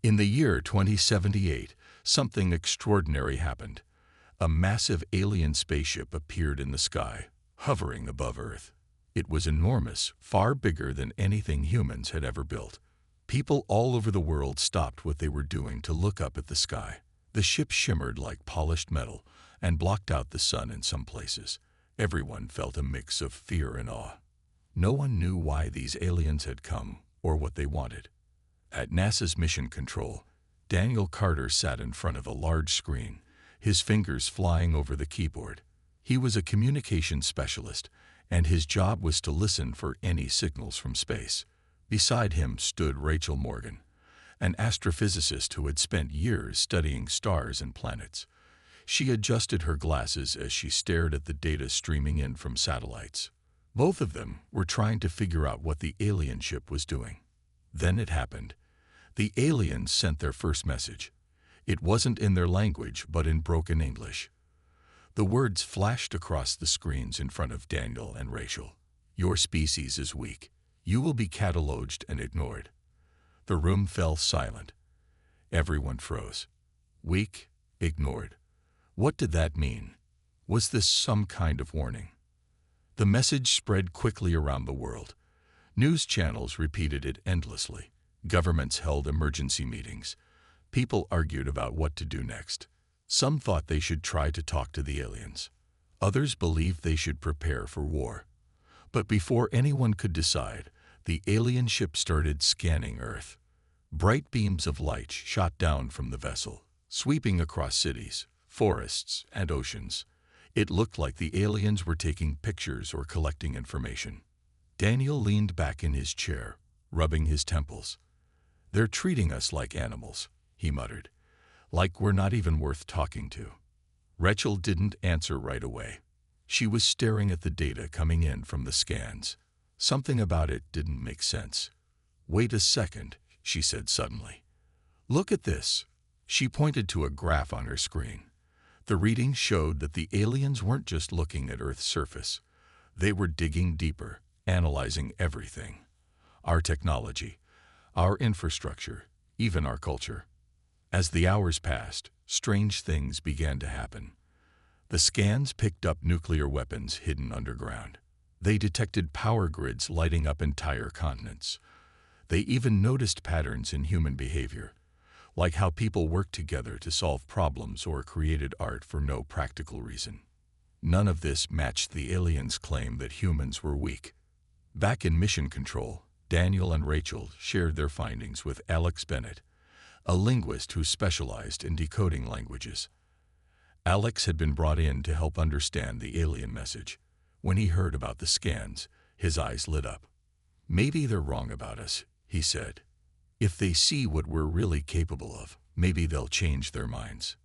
In the year 2078, something extraordinary happened. A massive alien spaceship appeared in the sky, hovering above Earth. It was enormous, far bigger than anything humans had ever built. People all over the world stopped what they were doing to look up at the sky. The ship shimmered like polished metal and blocked out the sun in some places. Everyone felt a mix of fear and awe. No one knew why these aliens had come or what they wanted. At NASA's Mission Control, Daniel Carter sat in front of a large screen, his fingers flying over the keyboard. He was a communications specialist, and his job was to listen for any signals from space. Beside him stood Rachel Morgan, an astrophysicist who had spent years studying stars and planets. She adjusted her glasses as she stared at the data streaming in from satellites. Both of them were trying to figure out what the alien ship was doing. Then it happened. The aliens sent their first message. It wasn't in their language, but in broken English. The words flashed across the screens in front of Daniel and Rachel. "Your species is weak. You will be cataloged and ignored." The room fell silent. Everyone froze. Weak, ignored. What did that mean? Was this some kind of warning? The message spread quickly around the world. News channels repeated it endlessly. Governments held emergency meetings. People argued about what to do next. Some thought they should try to talk to the aliens. Others believed they should prepare for war. But before anyone could decide, the alien ship started scanning Earth. Bright beams of light shot down from the vessel, sweeping across cities, forests, and oceans. It looked like the aliens were taking pictures or collecting information. Daniel leaned back in his chair, rubbing his temples. "They're treating us like animals," he muttered. "Like we're not even worth talking to." Rachel didn't answer right away. She was staring at the data coming in from the scans. Something about it didn't make sense. "Wait a second," she said suddenly. "Look at this." She pointed to a graph on her screen. The readings showed that the aliens weren't just looking at Earth's surface. They were digging deeper, analyzing everything. Our technology, our infrastructure, even our culture. As the hours passed, strange things began to happen. The scans picked up nuclear weapons hidden underground. They detected power grids lighting up entire continents. They even noticed patterns in human behavior, like how people worked together to solve problems or created art for no practical reason. None of this matched the aliens' claim that humans were weak. Back in Mission Control, Daniel and Rachel shared their findings with Alex Bennett, a linguist who specialized in decoding languages. Alex had been brought in to help understand the alien message. When he heard about the scans, his eyes lit up. "Maybe they're wrong about us," he said. "If they see what we're really capable of, maybe they'll change their minds."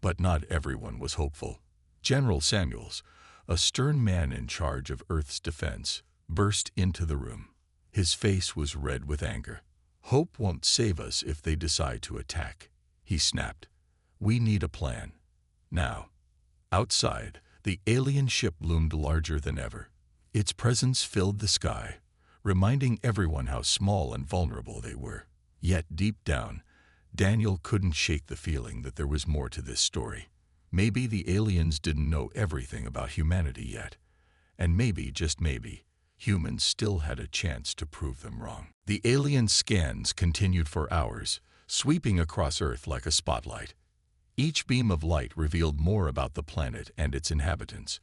But not everyone was hopeful. General Samuels, a stern man in charge of Earth's defense, burst into the room. His face was red with anger. "Hope won't save us if they decide to attack," he snapped. "We need a plan. Now." Outside, the alien ship loomed larger than ever. Its presence filled the sky, reminding everyone how small and vulnerable they were. Yet deep down, Daniel couldn't shake the feeling that there was more to this story. Maybe the aliens didn't know everything about humanity yet. And maybe, just maybe, humans still had a chance to prove them wrong. The alien scans continued for hours, sweeping across Earth like a spotlight. Each beam of light revealed more about the planet and its inhabitants.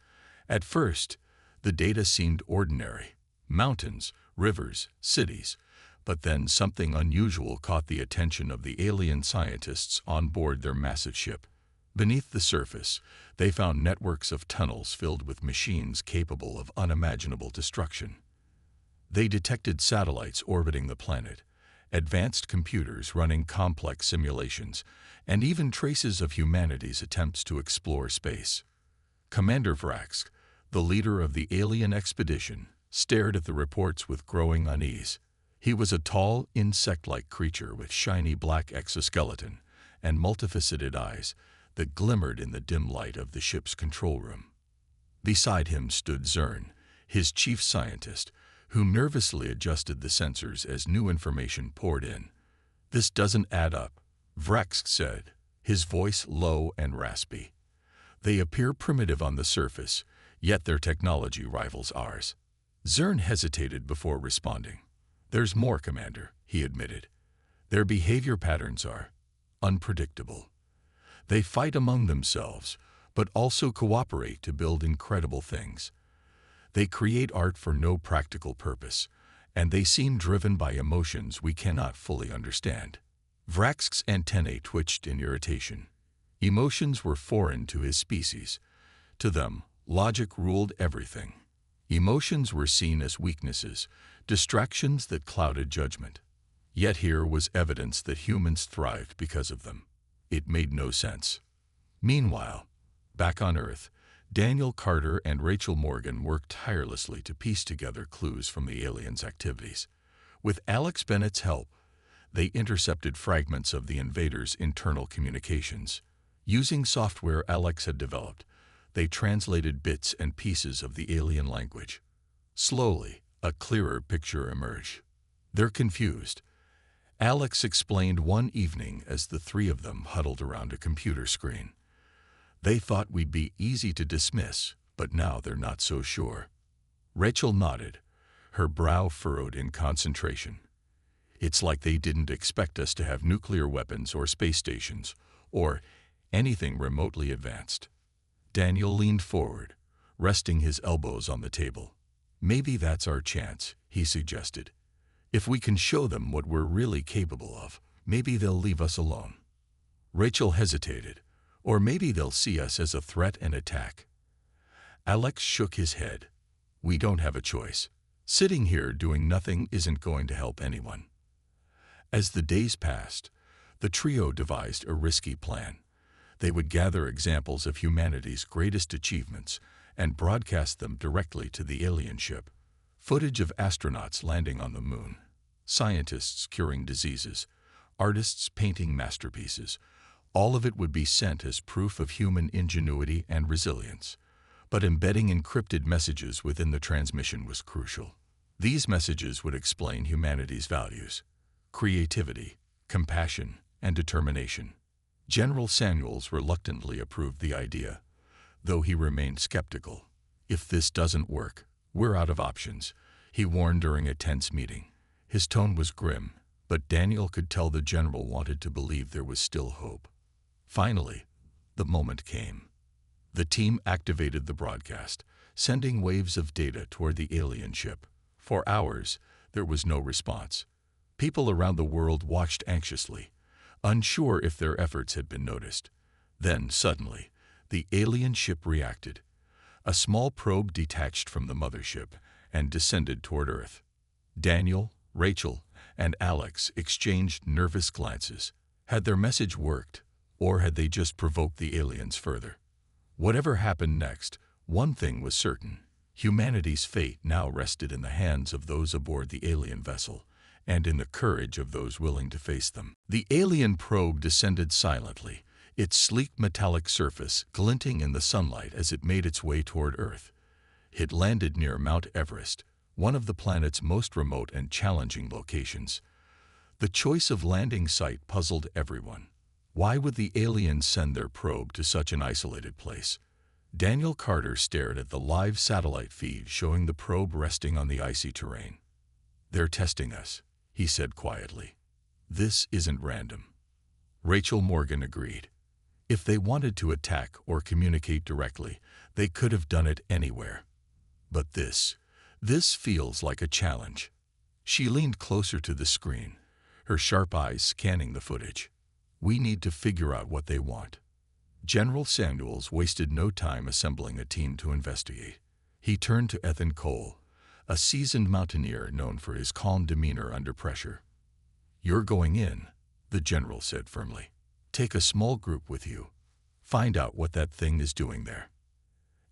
At first, the data seemed ordinary. Mountains, rivers, cities. But then something unusual caught the attention of the alien scientists on board their massive ship. Beneath the surface, they found networks of tunnels filled with machines capable of unimaginable destruction. They detected satellites orbiting the planet, advanced computers running complex simulations, and even traces of humanity's attempts to explore space. Commander Vrax, the leader of the alien expedition, stared at the reports with growing unease. He was a tall, insect-like creature with shiny black exoskeleton and multifaceted eyes that glimmered in the dim light of the ship's control room. Beside him stood Zern, his chief scientist, who nervously adjusted the sensors as new information poured in. "This doesn't add up," Vrex said, his voice low and raspy. "They appear primitive on the surface, yet their technology rivals ours." Zern hesitated before responding. "There's more, Commander," he admitted. "Their behavior patterns are unpredictable. They fight among themselves, but also cooperate to build incredible things. They create art for no practical purpose, and they seem driven by emotions we cannot fully understand." Vrax's antennae twitched in irritation. Emotions were foreign to his species. To them, logic ruled everything. Emotions were seen as weaknesses, distractions that clouded judgment. Yet here was evidence that humans thrived because of them. It made no sense. Meanwhile, back on Earth, Daniel Carter and Rachel Morgan worked tirelessly to piece together clues from the aliens' activities. With Alex Bennett's help, they intercepted fragments of the invaders' internal communications. Using software Alex had developed, they translated bits and pieces of the alien language. Slowly, a clearer picture emerged. "They're confused," Alex explained one evening as the three of them huddled around a computer screen. "They thought we'd be easy to dismiss, but now they're not so sure." Rachel nodded, her brow furrowed in concentration. "It's like they didn't expect us to have nuclear weapons or space stations, or anything remotely advanced." Daniel leaned forward, resting his elbows on the table. "Maybe that's our chance," he suggested. "If we can show them what we're really capable of, maybe they'll leave us alone." Rachel hesitated. "Or maybe they'll see us as a threat and attack." Alex shook his head. "We don't have a choice. Sitting here doing nothing isn't going to help anyone." As the days passed, the trio devised a risky plan. They would gather examples of humanity's greatest achievements and broadcast them directly to the alien ship. Footage of astronauts landing on the moon, scientists curing diseases, artists painting masterpieces. All of it would be sent as proof of human ingenuity and resilience. But embedding encrypted messages within the transmission was crucial. These messages would explain humanity's values: creativity, compassion, and determination. General Samuels reluctantly approved the idea, though he remained skeptical. "If this doesn't work, we're out of options," he warned during a tense meeting. His tone was grim, but Daniel could tell the general wanted to believe there was still hope. Finally, the moment came. The team activated the broadcast, sending waves of data toward the alien ship. For hours, there was no response. People around the world watched anxiously, unsure if their efforts had been noticed. Then, suddenly, the alien ship reacted. A small probe detached from the mothership and descended toward Earth. Daniel, Rachel, and Alex exchanged nervous glances. Had their message worked, or had they just provoked the aliens further? Whatever happened next, one thing was certain. Humanity's fate now rested in the hands of those aboard the alien vessel, and in the courage of those willing to face them. The alien probe descended silently, its sleek metallic surface glinting in the sunlight as it made its way toward Earth. It landed near Mount Everest, one of the planet's most remote and challenging locations. The choice of landing site puzzled everyone. Why would the aliens send their probe to such an isolated place? Daniel Carter stared at the live satellite feed showing the probe resting on the icy terrain. "They're testing us," he said quietly. "This isn't random." Rachel Morgan agreed. If they wanted to attack or communicate directly, they could have done it anywhere. But this feels like a challenge. She leaned closer to the screen, her sharp eyes scanning the footage. "We need to figure out what they want." General Samuels wasted no time assembling a team to investigate. He turned to Ethan Cole, a seasoned mountaineer known for his calm demeanor under pressure. "You're going in," the general said firmly. "Take a small group with you. Find out what that thing is doing there."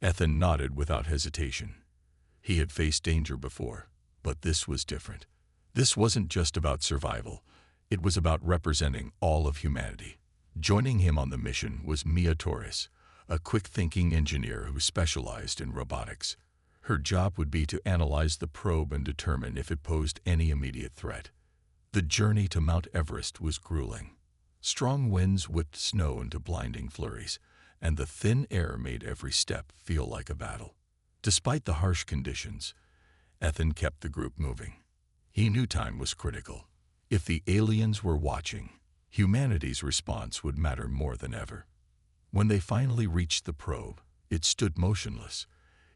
Ethan nodded without hesitation. He had faced danger before, but this was different. This wasn't just about survival. It was about representing all of humanity. Joining him on the mission was Mia Torres, a quick-thinking engineer who specialized in robotics. Her job would be to analyze the probe and determine if it posed any immediate threat. The journey to Mount Everest was grueling. Strong winds whipped snow into blinding flurries, and the thin air made every step feel like a battle. Despite the harsh conditions, Ethan kept the group moving. He knew time was critical. If the aliens were watching, humanity's response would matter more than ever. When they finally reached the probe, it stood motionless,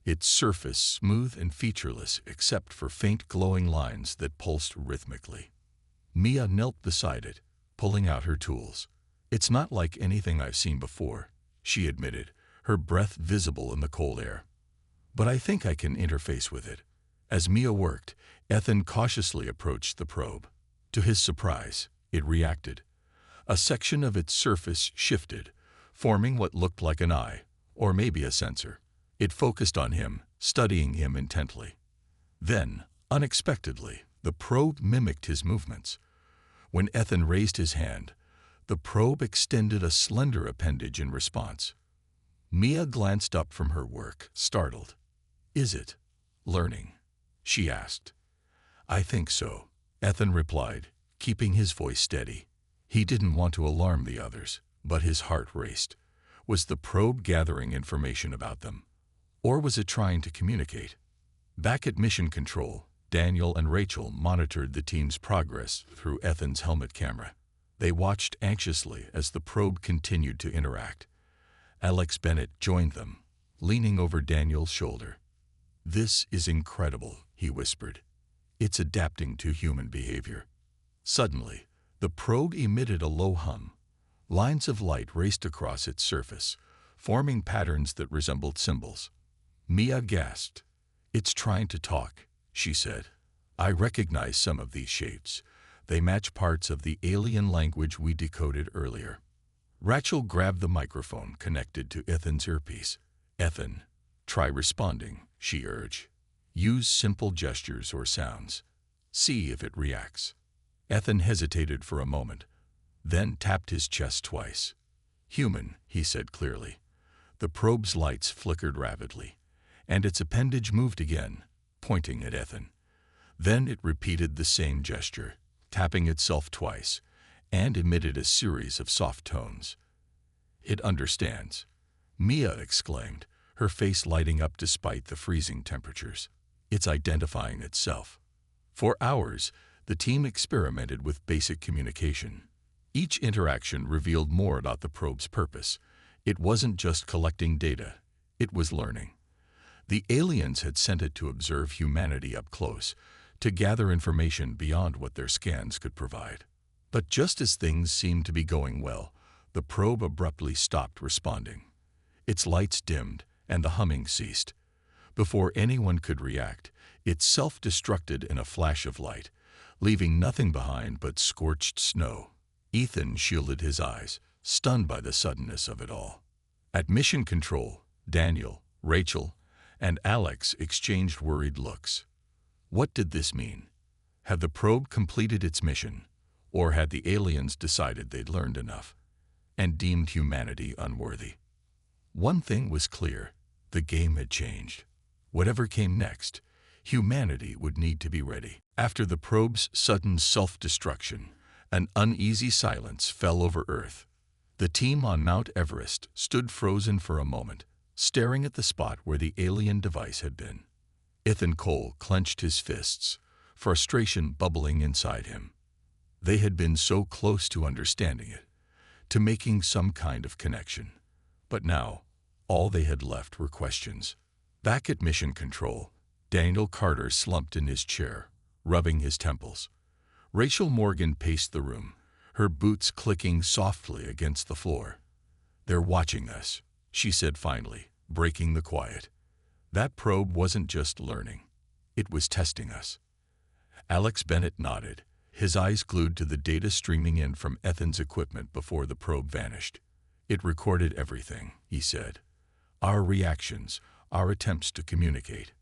its surface smooth and featureless except for faint glowing lines that pulsed rhythmically. Mia knelt beside it, pulling out her tools. "It's not like anything I've seen before," she admitted, her breath visible in the cold air. "But I think I can interface with it." As Mia worked, Ethan cautiously approached the probe. To his surprise, it reacted. A section of its surface shifted, forming what looked like an eye, or maybe a sensor. It focused on him, studying him intently. Then, unexpectedly, the probe mimicked his movements. When Ethan raised his hand, the probe extended a slender appendage in response. Mia glanced up from her work, startled. "Is it learning?" she asked. "I think so," Ethan replied, keeping his voice steady. He didn't want to alarm the others, but his heart raced. Was the probe gathering information about them? Or was it trying to communicate? Back at Mission Control, Daniel and Rachel monitored the team's progress through Ethan's helmet camera. They watched anxiously as the probe continued to interact. Alex Bennett joined them, leaning over Daniel's shoulder. "This is incredible," he whispered. "It's adapting to human behavior." Suddenly, the probe emitted a low hum. Lines of light raced across its surface, forming patterns that resembled symbols. Mia gasped. "It's trying to talk," she said. "I recognize some of these shapes. They match parts of the alien language we decoded earlier." Rachel grabbed the microphone connected to Ethan's earpiece. "Ethan, try responding," she urged. "Use simple gestures or sounds. See if it reacts." Ethan hesitated for a moment, then tapped his chest twice. "Human," he said clearly. The probe's lights flickered rapidly, and its appendage moved again, pointing at Ethan. Then it repeated the same gesture, tapping itself twice, and emitted a series of soft tones. "It understands," Mia exclaimed, her face lighting up despite the freezing temperatures. "It's identifying itself." For hours, the team experimented with basic communication. Each interaction revealed more about the probe's purpose. It wasn't just collecting data, it was learning. The aliens had sent it to observe humanity up close, to gather information beyond what their scans could provide. But just as things seemed to be going well, the probe abruptly stopped responding. Its lights dimmed, and the humming ceased. Before anyone could react, it self-destructed in a flash of light, leaving nothing behind but scorched snow. Ethan shielded his eyes, stunned by the suddenness of it all. At Mission Control, Daniel, Rachel, and Alex exchanged worried looks. What did this mean? Had the probe completed its mission, or had the aliens decided they'd learned enough and deemed humanity unworthy? One thing was clear: the game had changed. Whatever came next, humanity would need to be ready. After the probe's sudden self-destruction, an uneasy silence fell over Earth. The team on Mount Everest stood frozen for a moment, staring at the spot where the alien device had been. Ethan Cole clenched his fists, frustration bubbling inside him. They had been so close to understanding it, to making some kind of connection. But now, all they had left were questions. Back at Mission Control, Daniel Carter slumped in his chair, rubbing his temples. Rachel Morgan paced the room, her boots clicking softly against the floor. "They're watching us," she said finally, breaking the quiet. "That probe wasn't just learning. It was testing us." Alex Bennett nodded, his eyes glued to the data streaming in from Ethan's equipment before the probe vanished. "It recorded everything," he said. "Our reactions, our attempts to communicate,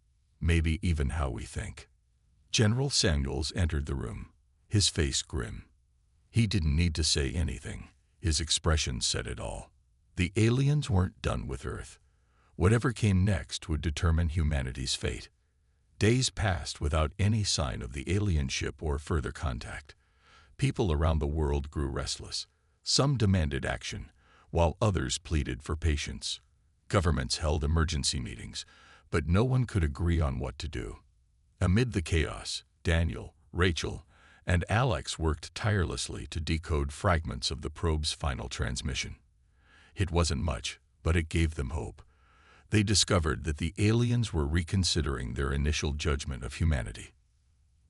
maybe even how we think." General Samuels entered the room, his face grim. He didn't need to say anything. His expression said it all. The aliens weren't done with Earth. Whatever came next would determine humanity's fate. Days passed without any sign of the alien ship or further contact. People around the world grew restless. Some demanded action, while others pleaded for patience. Governments held emergency meetings, but no one could agree on what to do. Amid the chaos, Daniel, Rachel, and Alex worked tirelessly to decode fragments of the probe's final transmission. It wasn't much, but it gave them hope. They discovered that the aliens were reconsidering their initial judgment of humanity.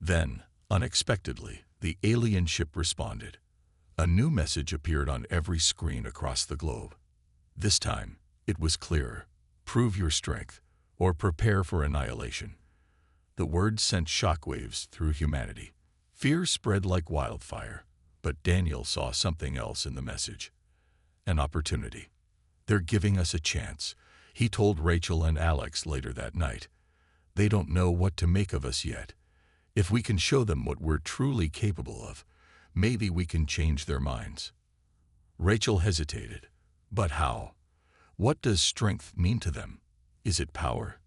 Then, unexpectedly, the alien ship responded. A new message appeared on every screen across the globe. This time, it was clearer: prove your strength, or prepare for annihilation. The words sent shockwaves through humanity. Fear spread like wildfire, but Daniel saw something else in the message: an opportunity. They're giving us a chance, he told Rachel and Alex later that night. They don't know what to make of us yet. If we can show them what we're truly capable of, maybe we can change their minds. Rachel hesitated. But how? What does strength mean to them? Is it power?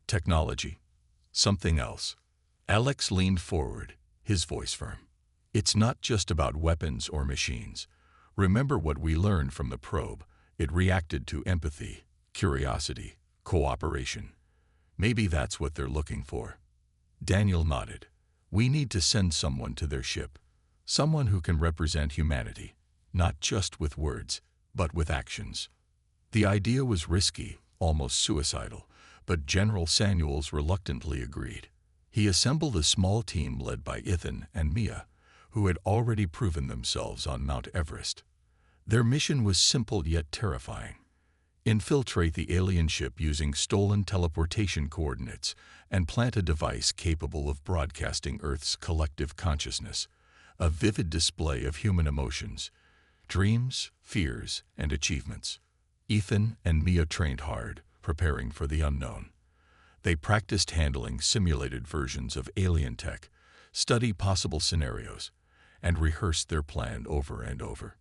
Technology? Something else? Alex leaned forward, his voice firm. It's not just about weapons or machines. Remember what we learned from the probe. It reacted to empathy, curiosity, cooperation. Maybe that's what they're looking for. Daniel nodded. We need to send someone to their ship. Someone who can represent humanity, not just with words, but with actions. The idea was risky, almost suicidal, but General Samuels reluctantly agreed. He assembled a small team led by Ethan and Mia, who had already proven themselves on Mount Everest. Their mission was simple yet terrifying: infiltrate the alien ship using stolen teleportation coordinates and plant a device capable of broadcasting Earth's collective consciousness, a vivid display of human emotions, dreams, fears, and achievements. Ethan and Mia trained hard, preparing for the unknown. They practiced handling simulated versions of alien tech, studied possible scenarios, and rehearsed their plan over and over.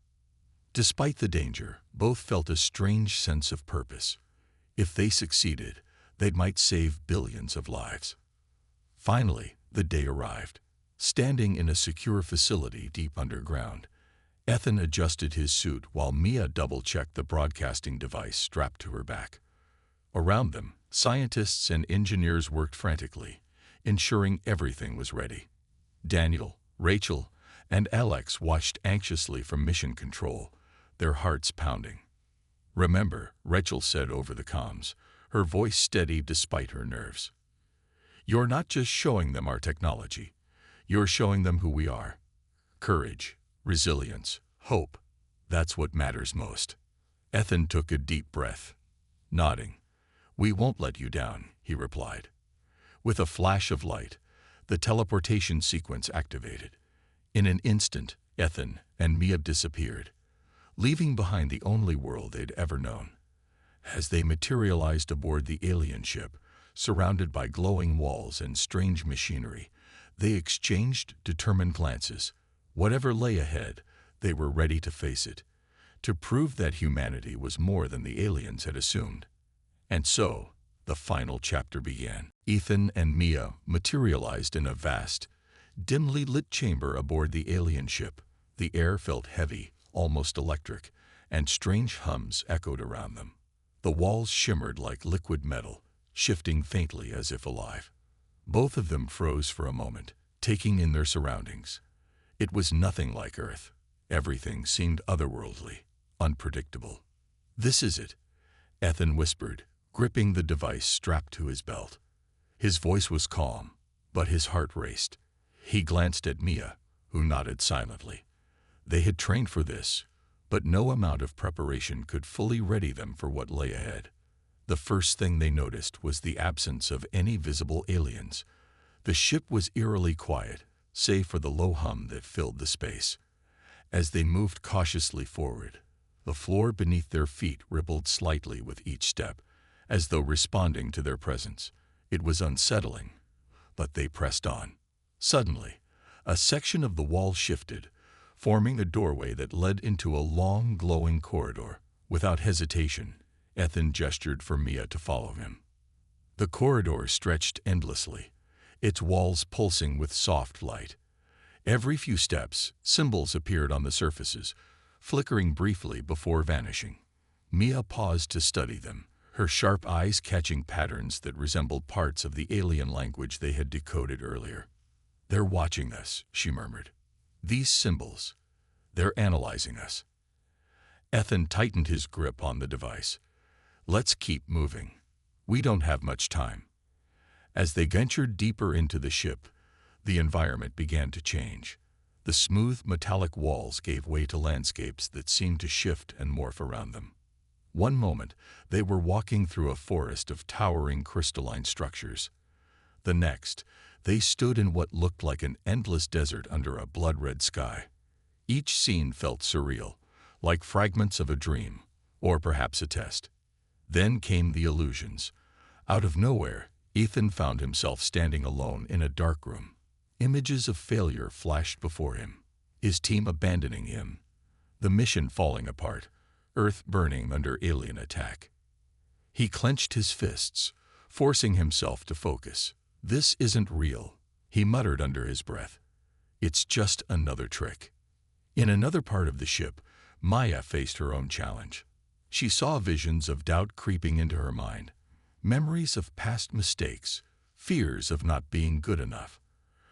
Despite the danger, both felt a strange sense of purpose. If they succeeded, they might save billions of lives. Finally, the day arrived. Standing in a secure facility deep underground, Ethan adjusted his suit while Mia double-checked the broadcasting device strapped to her back. Around them, scientists and engineers worked frantically, ensuring everything was ready. Daniel, Rachel, and Alex watched anxiously from mission control, their hearts pounding. Remember, Rachel said over the comms, her voice steady despite her nerves. You're not just showing them our technology. You're showing them who we are. Courage, resilience, hope. That's what matters most. Ethan took a deep breath. Nodding. We won't let you down, he replied. With a flash of light, the teleportation sequence activated. In an instant, Ethan and Mia disappeared, leaving behind the only world they'd ever known. As they materialized aboard the alien ship, surrounded by glowing walls and strange machinery, they exchanged determined glances. Whatever lay ahead, they were ready to face it, to prove that humanity was more than the aliens had assumed. And so, the final chapter began. Ethan and Mia materialized in a vast, dimly lit chamber aboard the alien ship. The air felt heavy, almost electric, and strange hums echoed around them. The walls shimmered like liquid metal, shifting faintly as if alive. Both of them froze for a moment, taking in their surroundings. It was nothing like Earth. Everything seemed otherworldly, unpredictable. This is it, Ethan whispered, gripping the device strapped to his belt. His voice was calm, but his heart raced. He glanced at Mia, who nodded silently. They had trained for this, but no amount of preparation could fully ready them for what lay ahead. The first thing they noticed was the absence of any visible aliens. The ship was eerily quiet, save for the low hum that filled the space. As they moved cautiously forward, the floor beneath their feet rippled slightly with each step, as though responding to their presence. It was unsettling, but they pressed on. Suddenly, a section of the wall shifted, forming a doorway that led into a long, glowing corridor. Without hesitation, Ethan gestured for Mia to follow him. The corridor stretched endlessly, its walls pulsing with soft light. Every few steps, symbols appeared on the surfaces, flickering briefly before vanishing. Mia paused to study them, her sharp eyes catching patterns that resembled parts of the alien language they had decoded earlier. "They're watching us," she murmured. "These symbols, they're analyzing us." Ethan tightened his grip on the device. "Let's keep moving. We don't have much time." As they ventured deeper into the ship, the environment began to change. The smooth, metallic walls gave way to landscapes that seemed to shift and morph around them. One moment, they were walking through a forest of towering crystalline structures. The next, they stood in what looked like an endless desert under a blood-red sky. Each scene felt surreal, like fragments of a dream, or perhaps a test. Then came the illusions. Out of nowhere, Ethan found himself standing alone in a dark room. Images of failure flashed before him, his team abandoning him, the mission falling apart, Earth burning under alien attack. He clenched his fists, forcing himself to focus. "This isn't real," he muttered under his breath. "It's just another trick." In another part of the ship, Maya faced her own challenge. She saw visions of doubt creeping into her mind, memories of past mistakes, fears of not being good enough.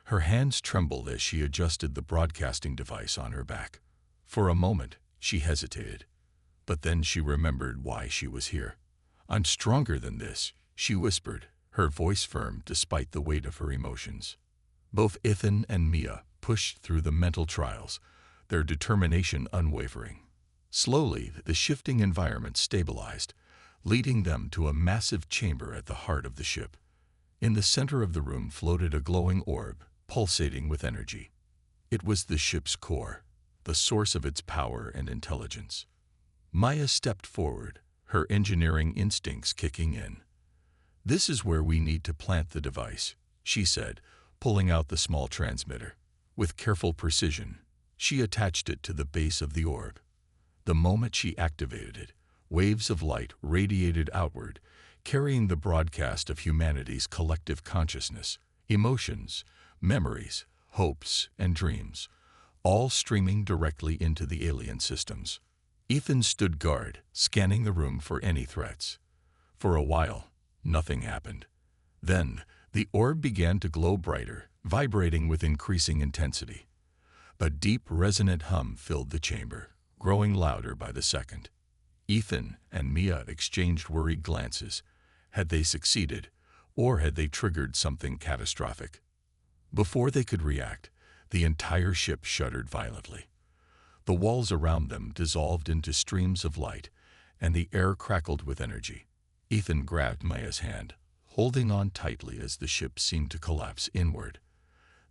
Her hands trembled as she adjusted the broadcasting device on her back. For a moment, she hesitated. But then she remembered why she was here. "I'm stronger than this," she whispered, her voice firm despite the weight of her emotions. Both Ethan and Mia pushed through the mental trials, their determination unwavering. Slowly, the shifting environment stabilized, leading them to a massive chamber at the heart of the ship. In the center of the room floated a glowing orb, pulsating with energy. It was the ship's core, the source of its power and intelligence. Maya stepped forward, her engineering instincts kicking in. "This is where we need to plant the device," she said, pulling out the small transmitter. With careful precision, she attached it to the base of the orb. The moment she activated it, waves of light radiated outward, carrying the broadcast of humanity's collective consciousness, emotions, memories, hopes, and dreams, all streaming directly into the alien systems. Ethan stood guard, scanning the room for any threats. For a while, nothing happened. Then, the orb began to glow brighter, vibrating with increasing intensity. A deep, resonant hum filled the chamber, growing louder by the second. Ethan and Mia exchanged worried glances. Had they succeeded, or had they triggered something catastrophic? Before they could react, the entire ship shuddered violently. The walls around them dissolved into streams of light, and the air crackled with energy. Ethan grabbed Maya's hand, holding on tightly as the ship seemed to collapse inward.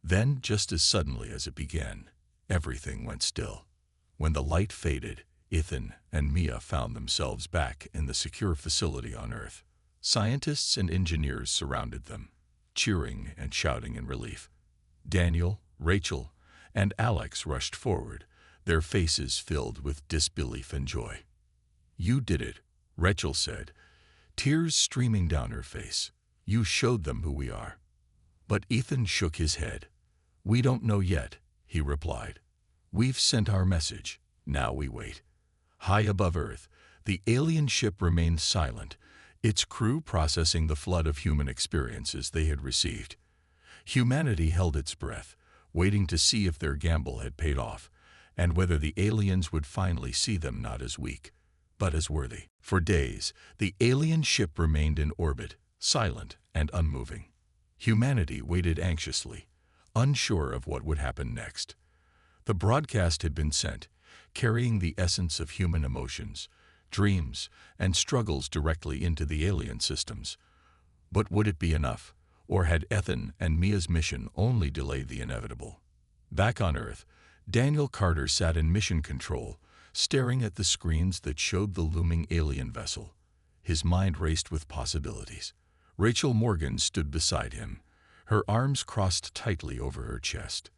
Then, just as suddenly as it began, everything went still. When the light faded, Ethan and Mia found themselves back in the secure facility on Earth. Scientists and engineers surrounded them, cheering and shouting in relief. Daniel, Rachel, and Alex rushed forward, their faces filled with disbelief and joy. "You did it," Rachel said, tears streaming down her face. "You showed them who we are." But Ethan shook his head. "We don't know yet," he replied. "We've sent our message. Now we wait." High above Earth, the alien ship remained silent, its crew processing the flood of human experiences they had received. Humanity held its breath, waiting to see if their gamble had paid off, and whether the aliens would finally see them not as weak, but as worthy. For days, the alien ship remained in orbit, silent and unmoving. Humanity waited anxiously, unsure of what would happen next. The broadcast had been sent, carrying the essence of human emotions, dreams, and struggles directly into the alien systems. But would it be enough, or had Ethan and Mia's mission only delayed the inevitable? Back on Earth, Daniel Carter sat in mission control, staring at the screens that showed the looming alien vessel. His mind raced with possibilities. Rachel Morgan stood beside him, her arms crossed tightly over her chest.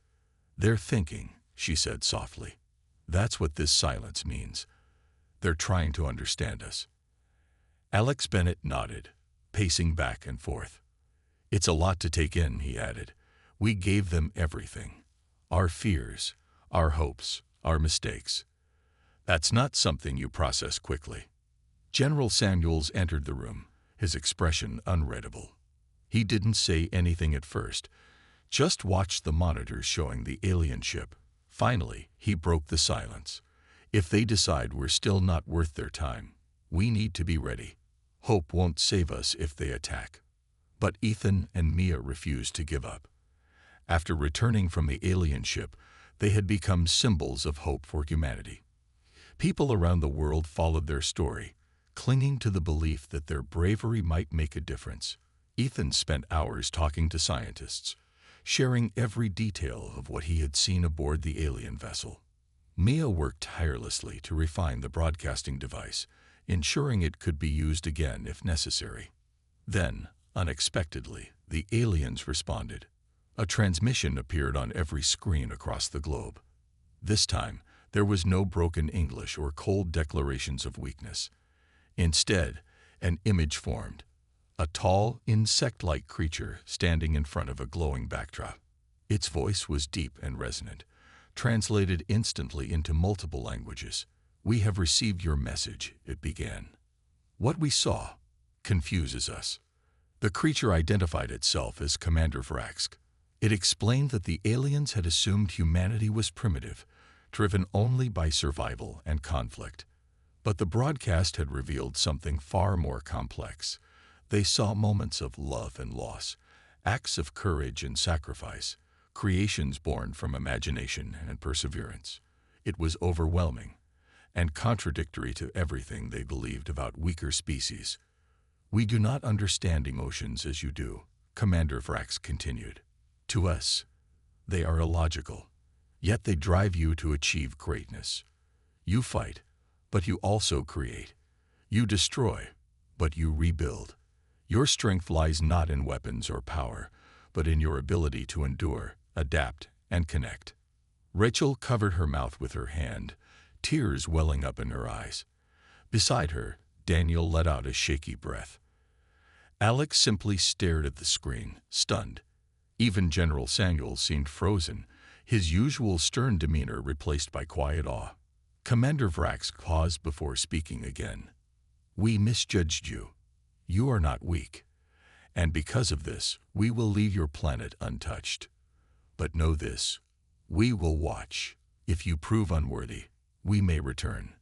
"They're thinking," she said softly. "That's what this silence means. They're trying to understand us." Alex Bennett nodded, pacing back and forth. "It's a lot to take in," he added. "We gave them everything. Our fears, our hopes, our mistakes. That's not something you process quickly. General Samuels entered the room, his expression unreadable. He didn't say anything at first, just watched the monitors showing the alien ship. Finally, he broke the silence. If they decide we're still not worth their time, we need to be ready. Hope won't save us if they attack. But Ethan and Mia refused to give up. After returning from the alien ship, they had become symbols of hope for humanity. People around the world followed their story, clinging to the belief that their bravery might make a difference. Ethan spent hours talking to scientists, sharing every detail of what he had seen aboard the alien vessel. Mia worked tirelessly to refine the broadcasting device, ensuring it could be used again if necessary. Then, unexpectedly, the aliens responded. A transmission appeared on every screen across the globe. This time, there was no broken English or cold declarations of weakness. Instead, an image formed. A tall, insect-like creature standing in front of a glowing backdrop. Its voice was deep and resonant, translated instantly into multiple languages. "We have received your message," it began. What we saw confuses us. The creature identified itself as Commander Vraxk. It explained that the aliens had assumed humanity was primitive, driven only by survival and conflict. But the broadcast had revealed something far more complex. They saw moments of love and loss, acts of courage and sacrifice, creations born from imagination and perseverance. It was overwhelming and contradictory to everything they believed about weaker species. "We do not understand emotions as you do," Commander Vrax continued. "To us, they are illogical, yet they drive you to achieve greatness. You fight, but you also create. You destroy, but you rebuild. Your strength lies not in weapons or power, but in your ability to endure, adapt, and connect." Rachel covered her mouth with her hand, tears welling up in her eyes. Beside her, Daniel let out a shaky breath. Alex simply stared at the screen, stunned. Even General Samuels seemed frozen, his usual stern demeanor replaced by quiet awe. Commander Vrax paused before speaking again. "We misjudged you. You are not weak. And because of this, we will leave your planet untouched. But know this, we will watch. If you prove unworthy, we may return."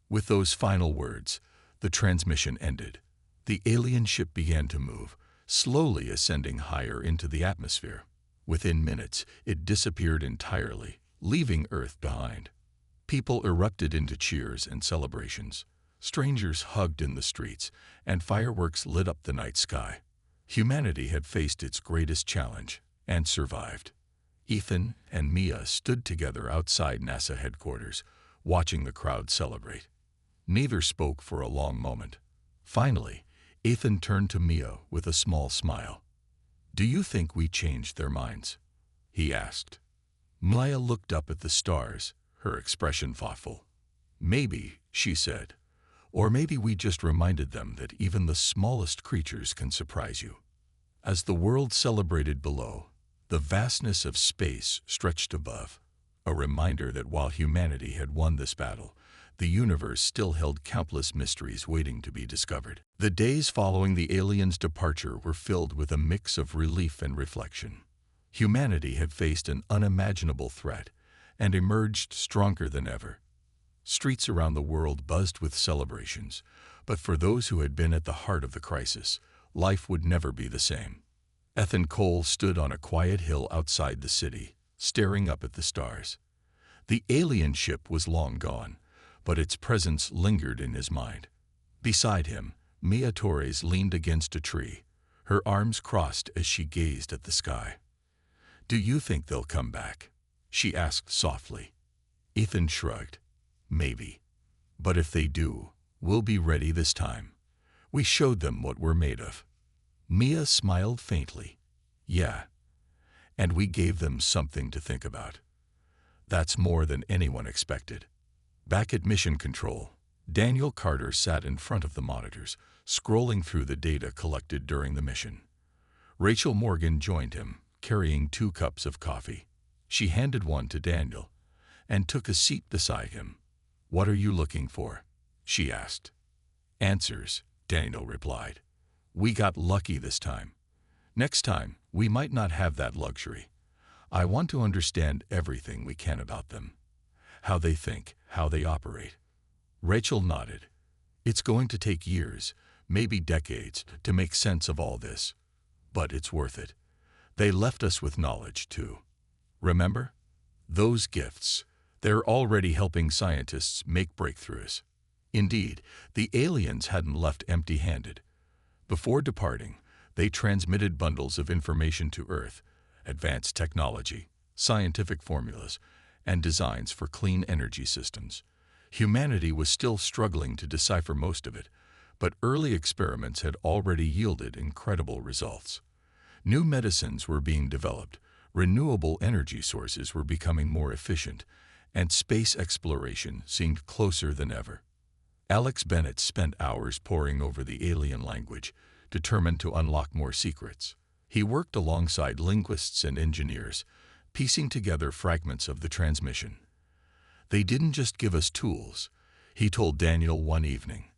With those final words, the transmission ended. The alien ship began to move, slowly ascending higher into the atmosphere. Within minutes, it disappeared entirely, leaving Earth behind. People erupted into cheers and celebrations. Strangers hugged in the streets, and fireworks lit up the night sky. Humanity had faced its greatest challenge and survived. Ethan and Mia stood together outside NASA headquarters, watching the crowd celebrate. Neither spoke for a long moment. Finally, Ethan turned to Mia with a small smile. "Do you think we changed their minds?" he asked. Mia looked up at the stars, her expression thoughtful. "Maybe," she said. "Or maybe we just reminded them that even the smallest creatures can surprise you." As the world celebrated below, the vastness of space stretched above, a reminder that while humanity had won this battle, the universe still held countless mysteries waiting to be discovered. The days following the aliens' departure were filled with a mix of relief and reflection. Humanity had faced an unimaginable threat and emerged stronger than ever. Streets around the world buzzed with celebrations, but for those who had been at the heart of the crisis, life would never be the same. Ethan Cole stood on a quiet hill outside the city, staring up at the stars. The alien ship was long gone, but its presence lingered in his mind. Beside him, Mia Torres leaned against a tree, her arms crossed as she gazed at the sky. "Do you think they'll come back?" she asked softly. Ethan shrugged. "Maybe. But if they do, we'll be ready this time. We showed them what we're made of." Mia smiled faintly. "Yeah. And we gave them something to think about." That's more than anyone expected. Back at Mission Control, Daniel Carter sat in front of the monitors, scrolling through the data collected during the mission. Rachel Morgan joined him, carrying 2 cups of coffee. She handed one to Daniel and took a seat beside him. "What are you looking for?" she asked. "Answers," Daniel replied. "We got lucky this time. Next time, we might not have that luxury. I want to understand everything we can about them. How they think, how they operate." Rachel nodded. "It's going to take years, maybe decades, to make sense of all this. But it's worth it. They left us with knowledge, too. Remember? Those gifts. They're already helping scientists make breakthroughs." Indeed, the aliens hadn't left empty-handed. Before departing, they transmitted bundles of information to Earth, advanced technology, scientific formulas, and designs for clean energy systems. Humanity was still struggling to decipher most of it, but early experiments had already yielded incredible results. New medicines were being developed, renewable energy sources were becoming more efficient, and space exploration seemed closer than ever. Alex Bennett spent hours poring over the alien language, determined to unlock more secrets. He worked alongside linguists and engineers, piecing together fragments of the transmission. "They didn't just give us tools," he told Daniel one evening.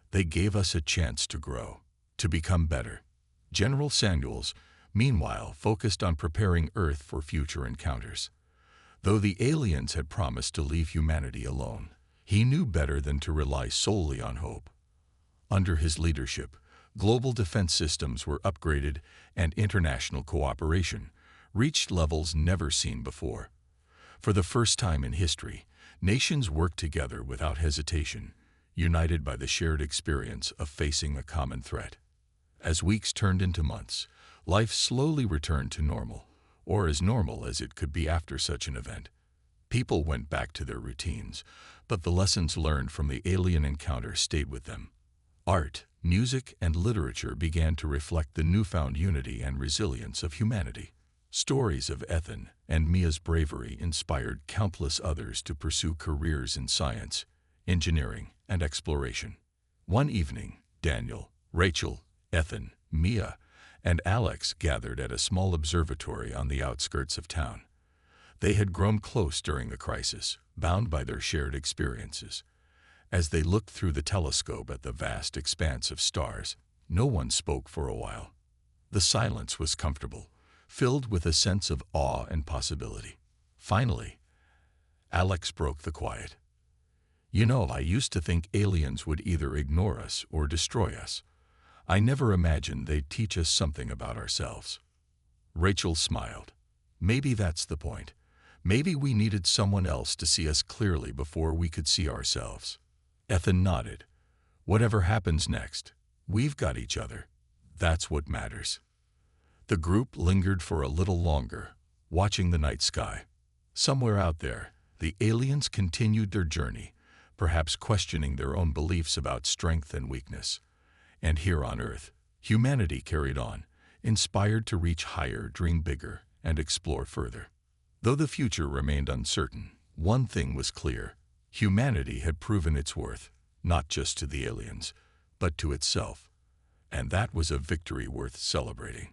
"They gave us a chance to grow, to become better." General Samuels, meanwhile, focused on preparing Earth for future encounters. Though the aliens had promised to leave humanity alone, he knew better than to rely solely on hope. Under his leadership, global defense systems were upgraded and international cooperation reached levels never seen before. For the first time in history, nations worked together without hesitation, united by the shared experience of facing a common threat. As weeks turned into months, life slowly returned to normal, or as normal as it could be after such an event. People went back to their routines, but the lessons learned from the alien encounter stayed with them. Art, music, and literature began to reflect the newfound unity and resilience of humanity. Stories of Ethan and Mia's bravery inspired countless others to pursue careers in science, engineering, and exploration. One evening, Daniel, Rachel, Ethan, Mia, and Alex gathered at a small observatory on the outskirts of town. They had grown close during the crisis, bound by their shared experiences. As they looked through the telescope at the vast expanse of stars, no one spoke for a while. The silence was comfortable, filled with a sense of awe and possibility. Finally, Alex broke the quiet. "You know, I used to think aliens would either ignore us or destroy us. I never imagined they'd teach us something about ourselves." Rachel smiled. "Maybe that's the point. Maybe we needed someone else to see us clearly before we could see ourselves." Ethan nodded. "Whatever happens next, we've got each other. That's what matters." The group lingered for a little longer, watching the night sky. Somewhere out there, the aliens continued their journey, perhaps questioning their own beliefs about strength and weakness. And here on Earth, humanity carried on, inspired to reach higher, dream bigger, and explore further. Though the future remained uncertain, one thing was clear: humanity had proven its worth, not just to the aliens, but to itself. And that was a victory worth celebrating.